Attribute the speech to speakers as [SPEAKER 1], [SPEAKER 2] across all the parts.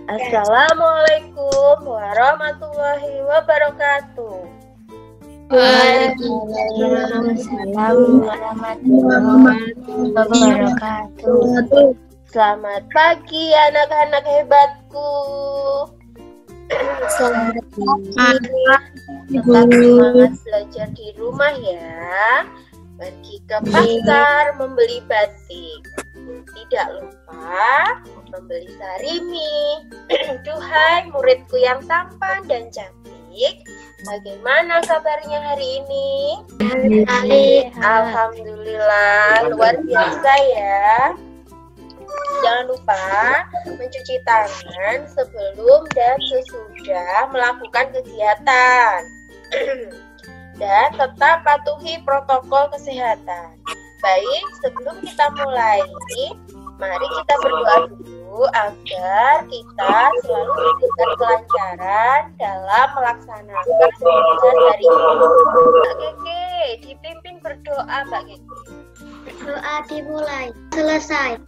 [SPEAKER 1] Assalamualaikum warahmatullahi wabarakatuh.
[SPEAKER 2] Waalaikumsalam warahmatullahi wabarakatuh.
[SPEAKER 1] Selamat pagi anak-anak hebatku.
[SPEAKER 2] Selamat
[SPEAKER 1] Tetap semangat belajar di rumah ya. Pergi ke pasar membeli batik. Tidak lupa membeli sarimi. Duhai muridku yang tampan dan cantik, bagaimana kabarnya hari ini? Alhamdulillah, luar biasa ya. Jangan lupa mencuci tangan sebelum dan sesudah melakukan kegiatan. Dan tetap patuhi protokol kesehatan. Baik, sebelum kita mulai, mari kita berdoa dulu agar kita selalu diberikan kelancaran dalam melaksanakan kegiatan hari ini. Mbak Keke, dipimpin berdoa Mbak Keke.
[SPEAKER 2] Doa dimulai, selesai.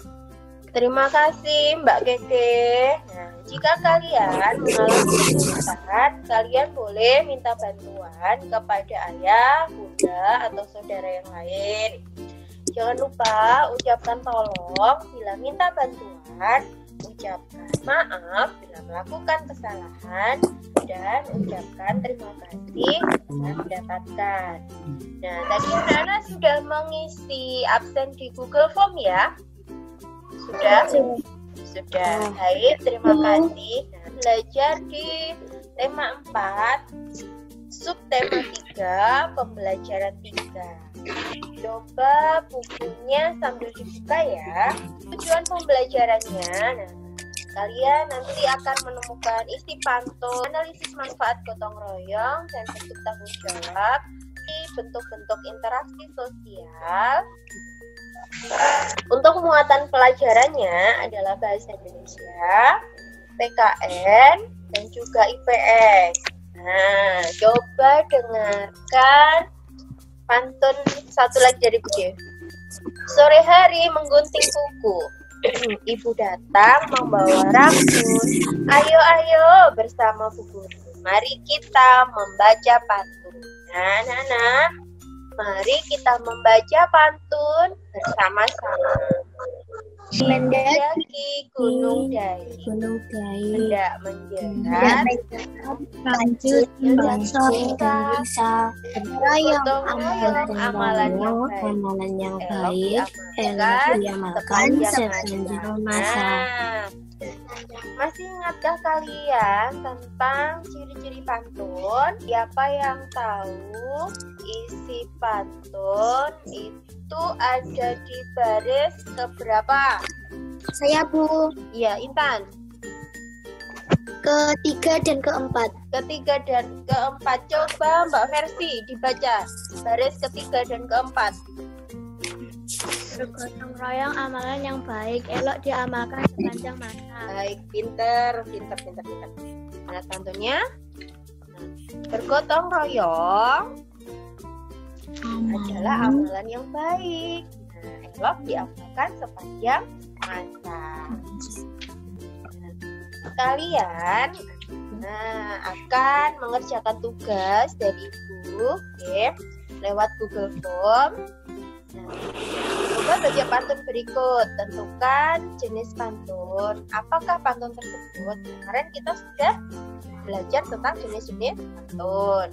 [SPEAKER 1] Terima kasih Mbak Keke. Nah, jika kalian mengalami kesulitan, kalian boleh minta bantuan kepada ayah, bunda, atau saudara yang lain. Jangan lupa ucapkan tolong bila minta bantuan, ucapkan maaf bila melakukan kesalahan, dan ucapkan terima kasih bila mendapatkan. Nah, tadi anak-anak sudah mengisi absen di Google Form ya? Sudah. Baik, terima kasih. Nah, belajar di tema 4, subtema 3, pembelajaran 3. Coba bukunya sambil dibuka ya. Tujuan pembelajarannya, nah, kalian nanti akan menemukan isi pantun, analisis manfaat gotong royong, dan bentuk tanggung jawab, bentuk-bentuk interaksi sosial. Untuk muatan pelajarannya adalah bahasa Indonesia, PKN, dan juga IPS. Nah, coba dengarkan pantun satu lagi dari Bude. Sore hari menggunting kuku, ibu datang membawa rambut. Ayo bersama Bu Guru, mari kita membaca pantun. Nah, mari kita membaca pantun bersama-sama. Mendaki Gunung Dai, hendak menjerat,
[SPEAKER 2] lanjut
[SPEAKER 1] bisa
[SPEAKER 2] berayong
[SPEAKER 1] amalan yang baik,
[SPEAKER 2] elok diamalkan sepanjang masa.
[SPEAKER 1] Masih ingatkah kalian tentang ciri-ciri pantun? Siapa yang tahu isi pantun itu ada di baris keberapa?
[SPEAKER 2] Saya Bu.
[SPEAKER 1] Iya, Intan.
[SPEAKER 2] Ketiga dan keempat.
[SPEAKER 1] Ketiga dan keempat. Coba Mbak Versi dibaca baris ketiga dan keempat.
[SPEAKER 2] Bergotong royong amalan yang baik, elok diamalkan sepanjang masa.
[SPEAKER 1] Baik, pinter. Lihat pantunnya. Bergotong royong adalah amalan yang baik. Nah, elok diamalkan sepanjang masa. Kalian akan mengerjakan tugas dari Ibu, lewat Google Form. Coba baca pantun berikut. Tentukan jenis pantun. Apakah pantun tersebut? Kemarin kita sudah belajar tentang jenis-jenis pantun.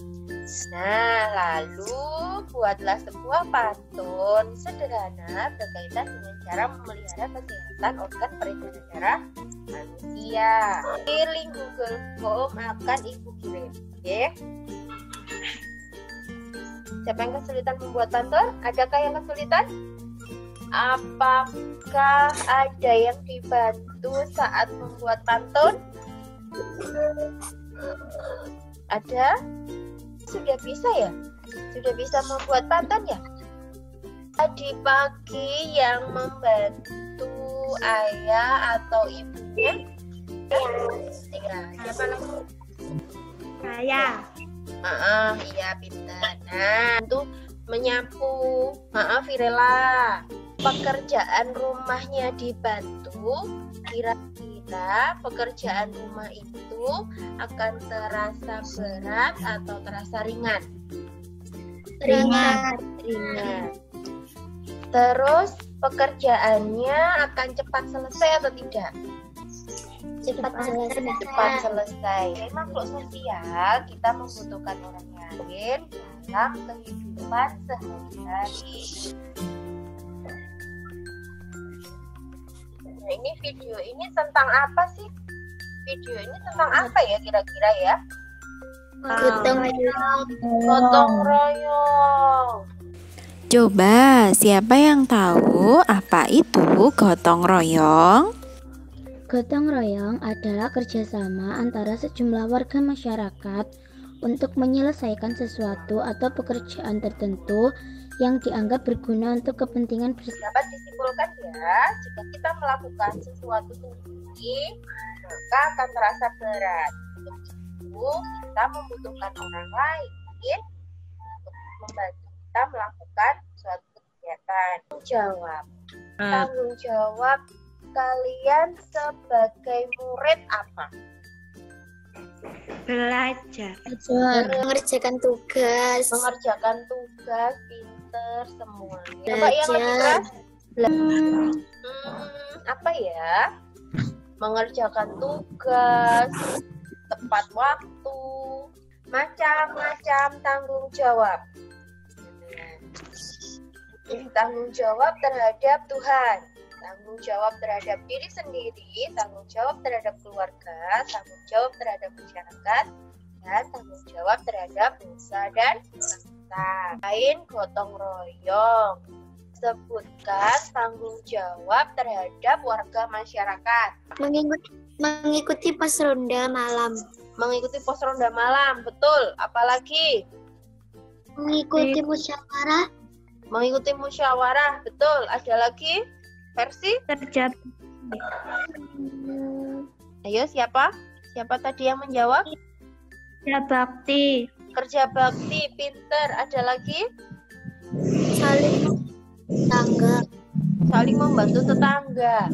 [SPEAKER 1] Nah, lalu buatlah sebuah pantun sederhana berkaitan dengan cara memelihara kesehatan organ peredaran darah manusia. Link Google Form akan Ibu kirim. Oke? Siapa yang kesulitan membuat pantun? Adakah yang kesulitan? Apakah ada yang dibantu saat membuat pantun? Ada? Sudah bisa ya? Sudah bisa membuat pantun ya? Tadi pagi yang membantu ayah atau ibunya? Ya, siapa namanya?
[SPEAKER 2] Saya.
[SPEAKER 1] Iya pintar. Nah, itu menyapu. Virela. Pekerjaan rumahnya dibantu. Kira-kira kira-kira pekerjaan rumah itu akan terasa berat atau terasa ringan?
[SPEAKER 2] Ringan.
[SPEAKER 1] Terus pekerjaannya akan cepat selesai atau tidak?
[SPEAKER 2] Cepat
[SPEAKER 1] Cepat selesai. Makhluk sosial, kita membutuhkan orang lain dalam kehidupan sehari-hari. Nah, ini video ini tentang apa sih? Video ini tentang apa ya kira-kira ya? Gotong royong.
[SPEAKER 3] Coba, siapa yang tahu apa itu gotong royong?
[SPEAKER 2] Gotong royong adalah kerjasama antara sejumlah warga masyarakat untuk menyelesaikan sesuatu atau pekerjaan tertentu yang dianggap berguna untuk kepentingan bersama.
[SPEAKER 1] Dapat disimpulkan ya, jika kita melakukan sesuatu sendiri, maka akan terasa berat. Untuk itu, kita membutuhkan orang lain untuk membantu kita melakukan suatu kegiatan. Tanggung jawab kalian sebagai murid apa?
[SPEAKER 4] Belajar.
[SPEAKER 2] Mengerjakan tugas.
[SPEAKER 1] Pinter semuanya. Coba yang lebih keras. Apa ya? Mengerjakan tugas, tepat waktu, macam-macam tanggung jawab. Tanggung jawab terhadap Tuhan, tanggung jawab terhadap diri sendiri, tanggung jawab terhadap keluarga, tanggung jawab terhadap masyarakat, dan tanggung jawab terhadap nusa dan bangsa. Lain gotong royong. Sebutkan tanggung jawab terhadap warga masyarakat.
[SPEAKER 2] Mengikuti pos ronda malam.
[SPEAKER 1] Mengikuti pos ronda malam, betul. Apalagi?
[SPEAKER 2] Mengikuti musyawarah.
[SPEAKER 1] Mengikuti musyawarah, betul. Ada lagi? Versi?
[SPEAKER 4] Kerja.
[SPEAKER 1] Ayo, siapa? Siapa tadi yang menjawab?
[SPEAKER 4] Kerja bakti.
[SPEAKER 1] Kerja bakti, pinter. Ada lagi? Saling membantu tetangga.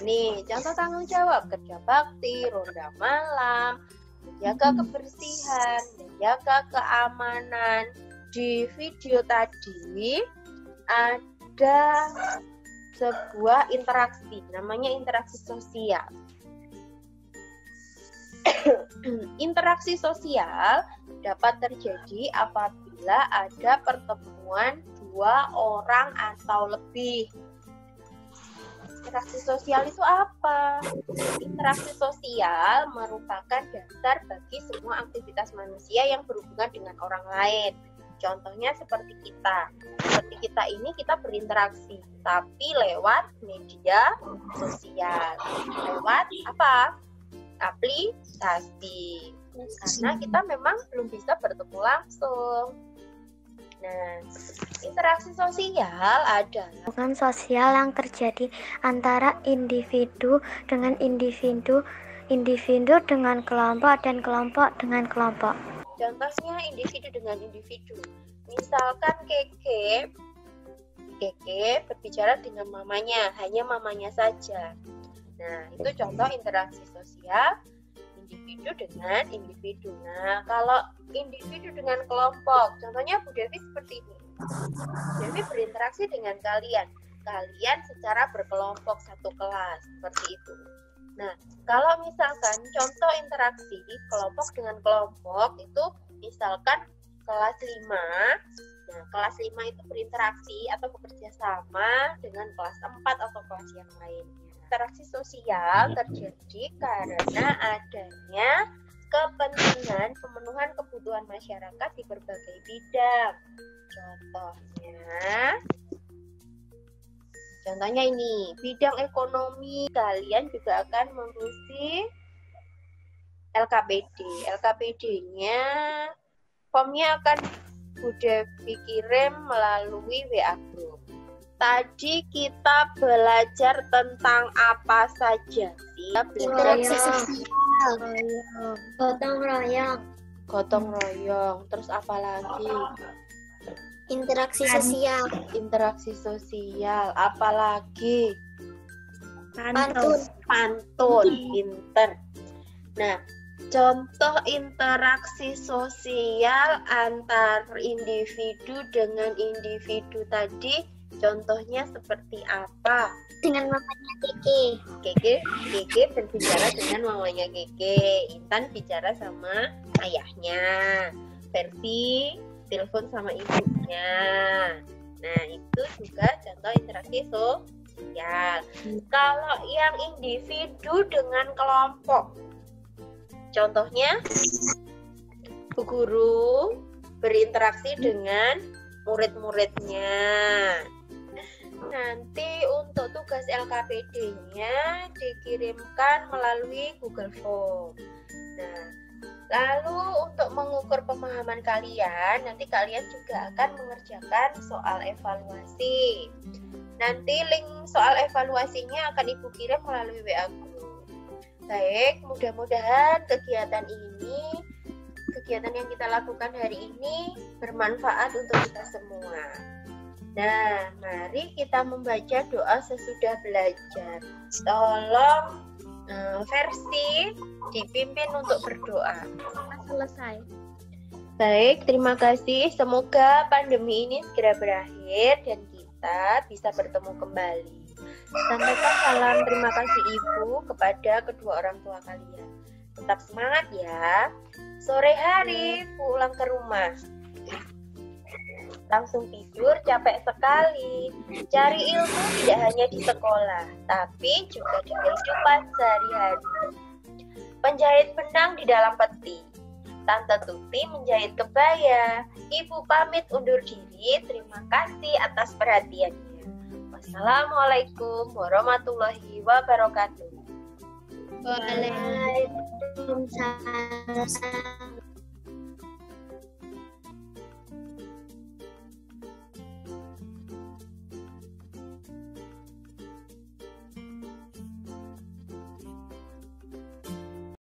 [SPEAKER 1] Nih, contoh tanggung jawab kerja bakti, ronda malam, menjaga kebersihan, menjaga keamanan. Di video tadi ada sebuah interaksi, namanya interaksi sosial. Interaksi sosial dapat terjadi apabila ada pertemuan dua orang atau lebih. Interaksi sosial itu apa? Interaksi sosial merupakan dasar bagi semua aktivitas manusia yang berhubungan dengan orang lain. Contohnya seperti kita. Seperti kita ini kita berinteraksi, tapi lewat media sosial. Lewat apa? Aplikasi. Karena kita memang belum bisa bertemu langsung. Nah, interaksi sosial adalah
[SPEAKER 2] Hubungan sosial yang terjadi antara individu dengan individu, individu dengan kelompok, dan kelompok dengan kelompok.
[SPEAKER 1] contohnya individu dengan individu. Misalkan Keke berbicara dengan mamanya, hanya mamanya saja. Nah, itu contoh interaksi sosial individu dengan individu. Nah, kalau individu dengan kelompok, contohnya Bu Devi seperti ini. Devi berinteraksi dengan kalian secara berkelompok satu kelas, seperti itu. Nah, kalau misalkan contoh interaksi kelompok dengan kelompok itu misalkan kelas 5. Nah, kelas 5 itu berinteraksi atau bekerja sama dengan kelas 4 atau kelas yang lainnya. Interaksi sosial terjadi karena adanya kepentingan pemenuhan kebutuhan masyarakat di berbagai bidang. Contohnya ini, bidang ekonomi, kalian juga akan mengisi LKPD. LKPD-nya, formnya akan Bu Devi kirim melalui WA Group. Tadi kita belajar tentang apa saja sih? Gotong royong. Terus apa lagi?
[SPEAKER 2] Interaksi sosial.
[SPEAKER 1] Interaksi sosial. Apa lagi?
[SPEAKER 4] Pantun.
[SPEAKER 1] Pantun, pinter. Nah, contoh interaksi sosial antar individu dengan individu tadi, contohnya seperti apa?
[SPEAKER 2] Dengan mamanya Keke.
[SPEAKER 1] Keke berbicara dengan mamanya Keke, Intan bicara sama ayahnya, Versi telepon sama ibunya. Nah, itu juga contoh interaksi sosial. Kalau yang individu dengan kelompok, contohnya Bu Guru berinteraksi dengan murid-muridnya. Nanti untuk tugas LKPD-nya dikirimkan melalui Google Form. Nah, lalu untuk mengukur pemahaman kalian, nanti kalian juga akan mengerjakan soal evaluasi. Nanti link soal evaluasinya akan Ibu kirim melalui WA Group. Baik, mudah-mudahan kegiatan yang kita lakukan hari ini bermanfaat untuk kita semua. Nah, mari kita membaca doa sesudah belajar. Tolong Versi dipimpin untuk berdoa.
[SPEAKER 2] Selesai.
[SPEAKER 1] Baik, terima kasih. Semoga pandemi ini segera berakhir dan kita bisa bertemu kembali. Sampaikan salam terima kasih Ibu kepada kedua orang tua kalian. Tetap semangat ya. Sore hari pulang ke rumah. Langsung tidur, capek sekali. Cari ilmu tidak hanya di sekolah, tapi juga di kehidupan sehari-hari. Penjahit benang di dalam peti. Tante Tuti menjahit kebaya. Ibu pamit undur diri. Terima kasih atas perhatiannya. Wassalamualaikum warahmatullahi wabarakatuh.
[SPEAKER 2] Waalaikumsalam.